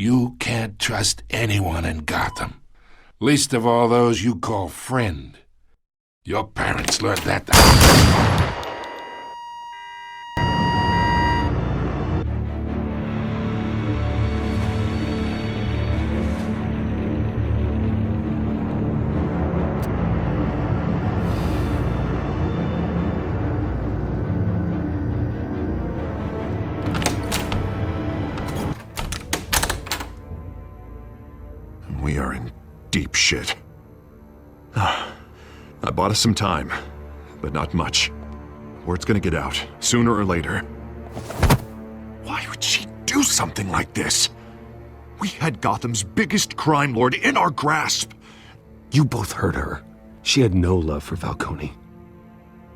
You can't trust anyone in Gotham. Least of all those you call friend. Your parents learned that the hard way. We are in deep shit. I bought us some time, but not much. Word's gonna get out, sooner or later. Why would she do something like this? We had Gotham's biggest crime lord in our grasp. You both hurt her. She had no love for Falcone.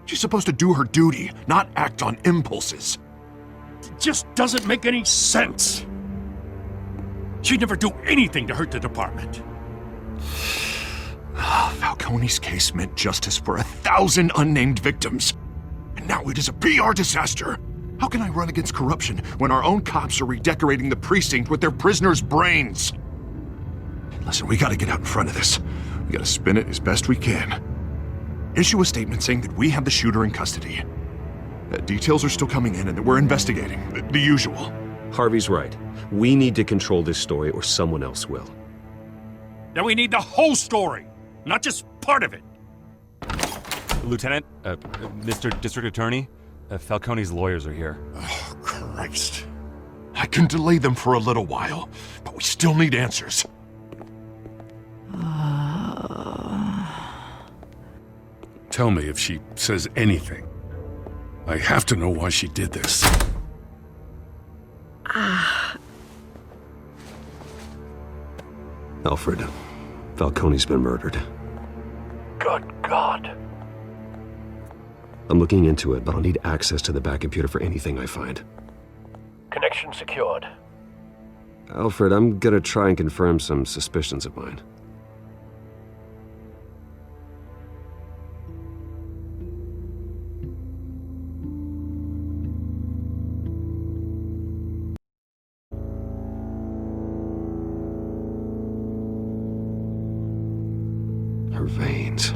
She's supposed to do her duty, not act on impulses. It just doesn't make any sense. She'd never do anything to hurt the department. Falcone's case meant justice for 1,000 unnamed victims. And now it is a PR disaster. How can I run against corruption when our own cops are redecorating the precinct with their prisoners' brains? Listen, we gotta get out in front of this. We gotta spin it as best we can. Issue a statement saying that we have the shooter in custody. Details are still coming in and that we're investigating. The usual. Harvey's right. We need to control this story or someone else will. Then we need the whole story, not just part of it. Lieutenant, Mr. District Attorney, Falcone's lawyers are here. Oh, Christ. I can delay them for a little while, but we still need answers. Tell me if she says anything. I have to know why she did this. Alfred, Falcone's been murdered. Good God. I'm looking into it, but I'll need access to the back computer for anything I find. Connection secured. Alfred, I'm gonna try and confirm some suspicions of mine. Her veins,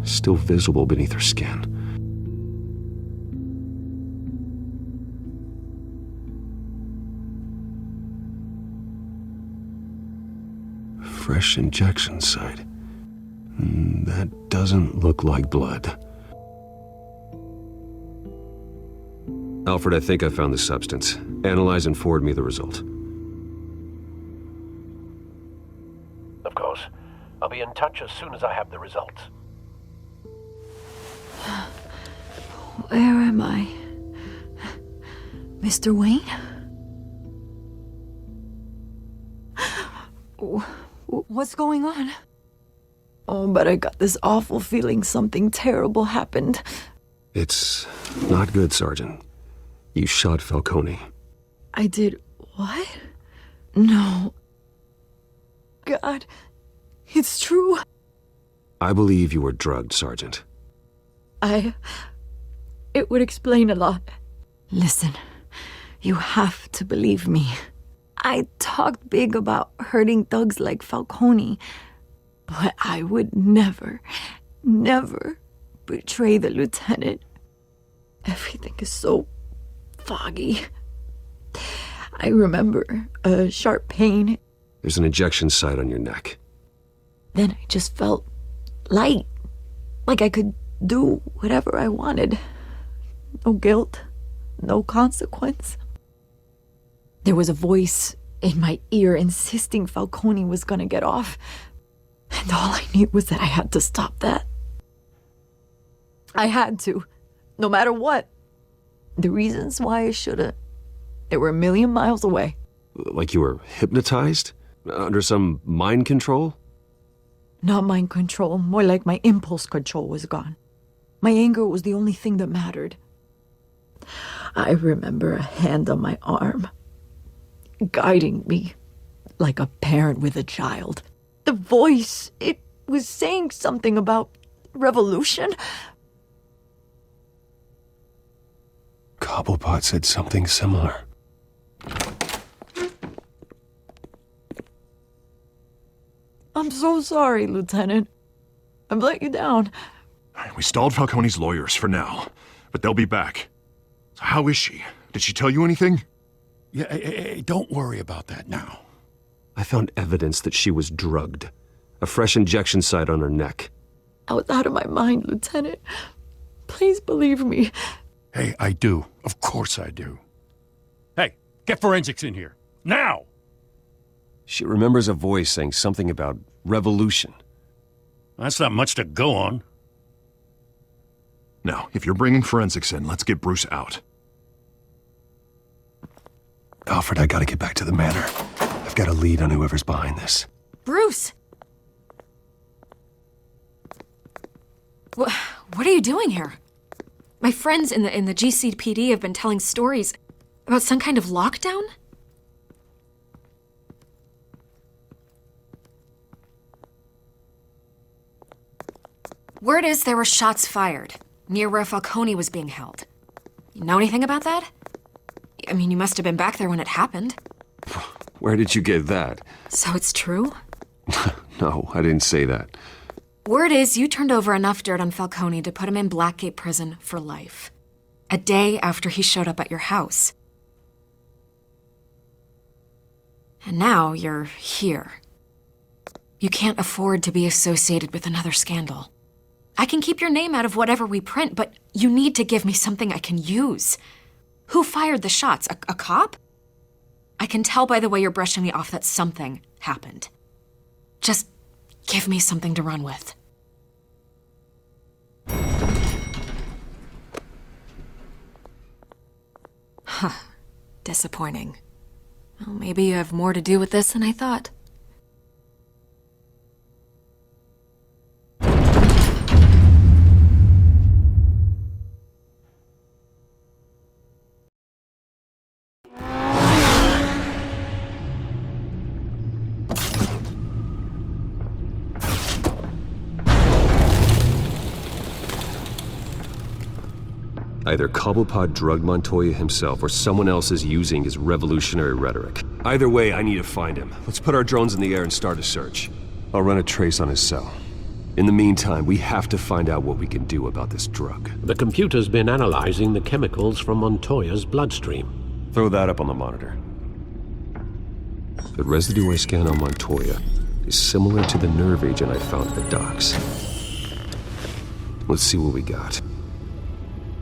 still visible beneath her skin. Fresh injection site. That doesn't look like blood. Alfred, I think I found the substance. Analyze and forward me the result. Of course. I'll be in touch as soon as I have the results. Where am I? Mr. Wayne? What's going on? Oh, but I got this awful feeling something terrible happened. It's not good, Sergeant. You shot Falcone. I did what? No. God, it's true. I believe you were drugged, Sergeant. It would explain a lot. Listen, you have to believe me. I talked big about hurting thugs like Falcone, but I would never betray the lieutenant. Everything is so foggy. I remember a sharp pain. There's an injection site on your neck. Then I just felt light, like I could do whatever I wanted. No guilt, no consequence. There was a voice in my ear insisting Falcone was gonna get off. And all I knew was that I had to stop that. I had to, no matter what. The reasons why I should've, they were a million miles away. Like you were hypnotized? Under some mind control? Not mind control, more like my impulse control was gone. My anger was the only thing that mattered. I remember a hand on my arm, guiding me like a parent with a child. The voice, it was saying something about revolution. Cobblepot said something similar. I'm so sorry, Lieutenant. I've let you down. We stalled Falcone's lawyers for now, but they'll be back. So how is she? Did she tell you anything? Yeah, hey, don't worry about that now. I found evidence that she was drugged. A fresh injection site on her neck. I was out of my mind, Lieutenant. Please believe me. Hey, I do. Of course I do. Hey, get forensics in here. Now! She remembers a voice saying something about revolution. That's not much to go on. Now, if you're bringing forensics in, let's get Bruce out. Alfred, I gotta get back to the manor. I've got a lead on whoever's behind this. Bruce! What are you doing here? My friends in the GCPD have been telling stories about some kind of lockdown? Word is there were shots fired near where Falcone was being held. You know anything about that? I mean, you must have been back there when it happened. Where did you get that? So it's true? No, I didn't say that. Word is you turned over enough dirt on Falcone to put him in Blackgate Prison for life. A day after he showed up at your house. And now you're here. You can't afford to be associated with another scandal. I can keep your name out of whatever we print, but you need to give me something I can use. Who fired the shots? A cop? I can tell by the way you're brushing me off that something happened. Just give me something to run with. Huh. Disappointing. Well, maybe you have more to do with this than I thought. Either Cobblepot drugged Montoya himself or someone else is using his revolutionary rhetoric. Either way, I need to find him. Let's put our drones in the air and start a search. I'll run a trace on his cell. In the meantime, we have to find out what we can do about this drug. The computer's been analyzing the chemicals from Montoya's bloodstream. Throw that up on the monitor. The residue I scanned on Montoya is similar to the nerve agent I found at the docks. Let's see what we got.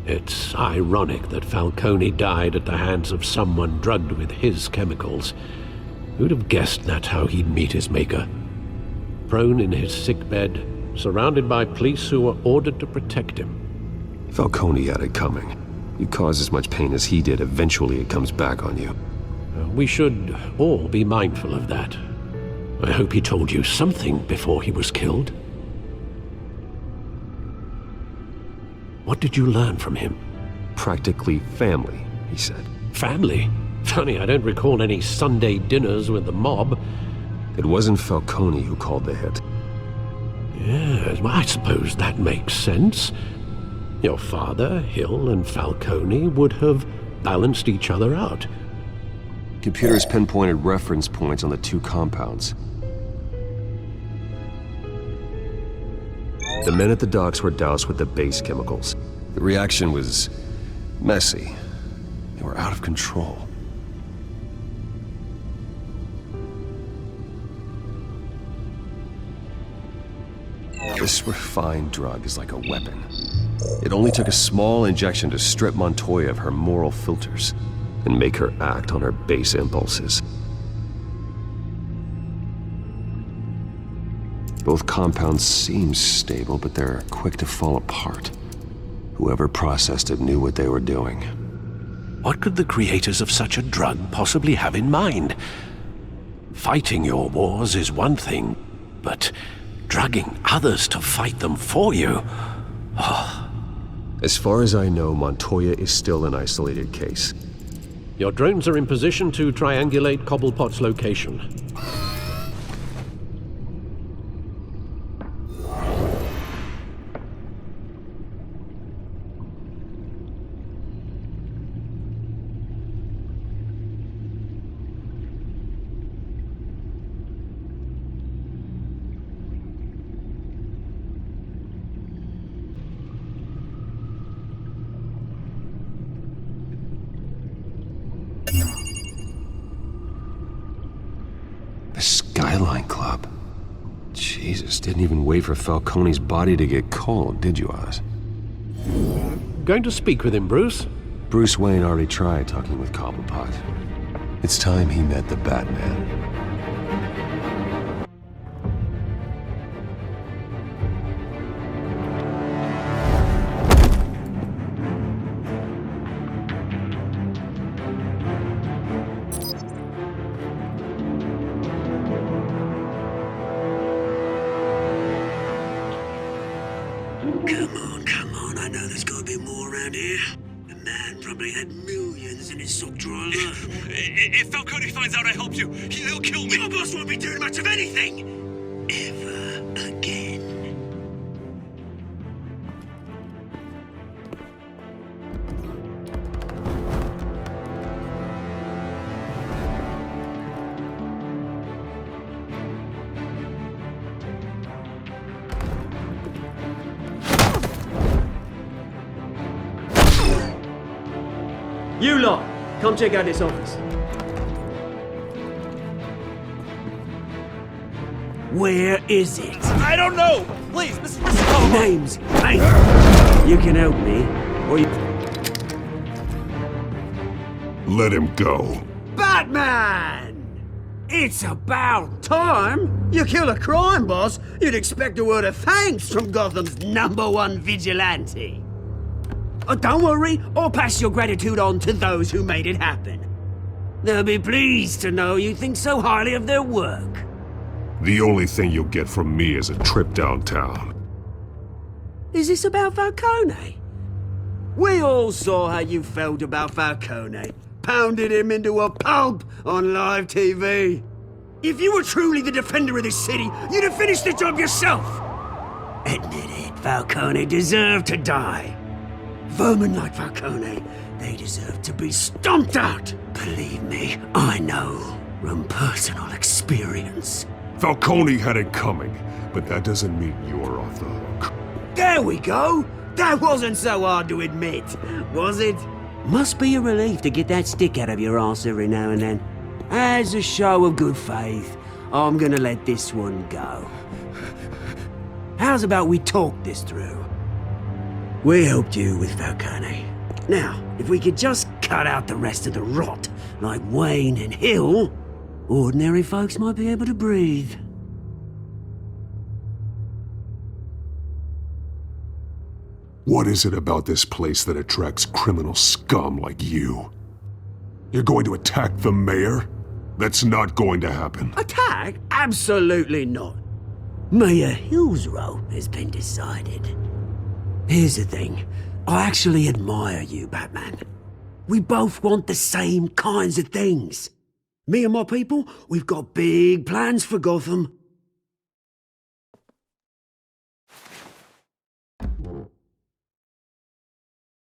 It's ironic that Falcone died at the hands of someone drugged with his chemicals. Who'd have guessed that's how he'd meet his maker? Prone in his sickbed, surrounded by police who were ordered to protect him. Falcone had it coming. You cause as much pain as he did, eventually it comes back on you. We should all be mindful of that. I hope he told you something before he was killed. What did you learn from him? Practically family, he said. Family? Funny, I don't recall any Sunday dinners with the mob. It wasn't Falcone who called the hit. Yes, well, I suppose that makes sense. Your father, Hill, and Falcone would have balanced each other out. Computers pinpointed reference points on the two compounds. The men at the docks were doused with the base chemicals. The reaction was messy. They were out of control. This refined drug is like a weapon. It only took a small injection to strip Montoya of her moral filters and make her act on her base impulses. Both compounds seem stable, but they're quick to fall apart. Whoever processed it knew what they were doing. What could the creators of such a drug possibly have in mind? Fighting your wars is one thing, but drugging others to fight them for you? Oh. As far as I know, Montoya is still an isolated case. Your drones are in position to triangulate Cobblepot's location. Skyline Club. Jesus, didn't even wait for Falcone's body to get cold, did you, Oz? Going to speak with him, Bruce? Bruce Wayne already tried talking with Cobblepot. It's time he met the Batman. Come on, I know there's gotta be more around here. The man probably had millions in his sock drawer. If Falcone finds out I helped you, he'll kill me. Your boss won't be doing much of anything! Ever again. You lot, come check out this office. Where is it? I don't know! Please, Mr. Names. Hey! You can help me, or you... Let him go. Batman! It's about time! You kill a crime boss, you'd expect a word of thanks from Gotham's #1 vigilante. Don't worry, I'll pass your gratitude on to those who made it happen. They'll be pleased to know you think so highly of their work. The only thing you'll get from me is a trip downtown. Is this about Falcone? We all saw how you felt about Falcone. Pounded him into a pulp on live TV. If you were truly the defender of this city, you'd have finished the job yourself. Admit it, Falcone deserved to die. Vermin like Falcone, they deserve to be stomped out. Believe me, I know from personal experience. Falcone had it coming, but that doesn't mean you're off the hook. There we go! That wasn't so hard to admit, was it? Must be a relief to get that stick out of your arse every now and then. As a show of good faith, I'm gonna let this one go. How's about we talk this through? We helped you with Falcone. Now, if we could just cut out the rest of the rot, like Wayne and Hill, ordinary folks might be able to breathe. What is it about this place that attracts criminal scum like you? You're going to attack the mayor? That's not going to happen. Attack? Absolutely not. Mayor Hill's role has been decided. Here's the thing. I actually admire you, Batman. We both want the same kinds of things. Me and my people, we've got big plans for Gotham.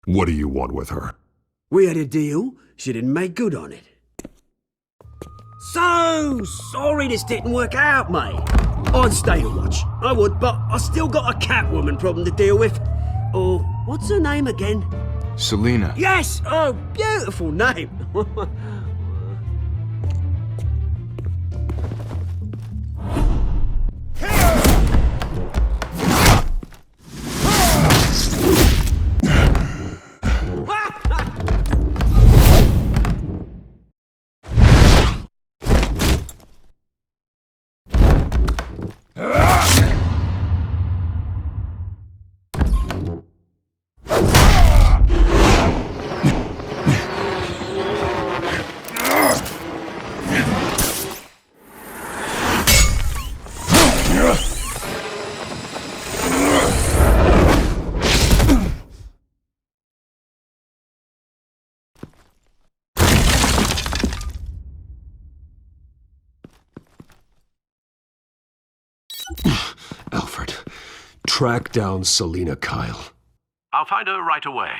What do you want with her? We had a deal. She didn't make good on it. So sorry this didn't work out, mate. I'd stay to watch. I would, but I still got a Catwoman problem to deal with. Or, what's her name again? Selina. Yes! Oh, beautiful name. Alfred, track down Selina Kyle. I'll find her right away.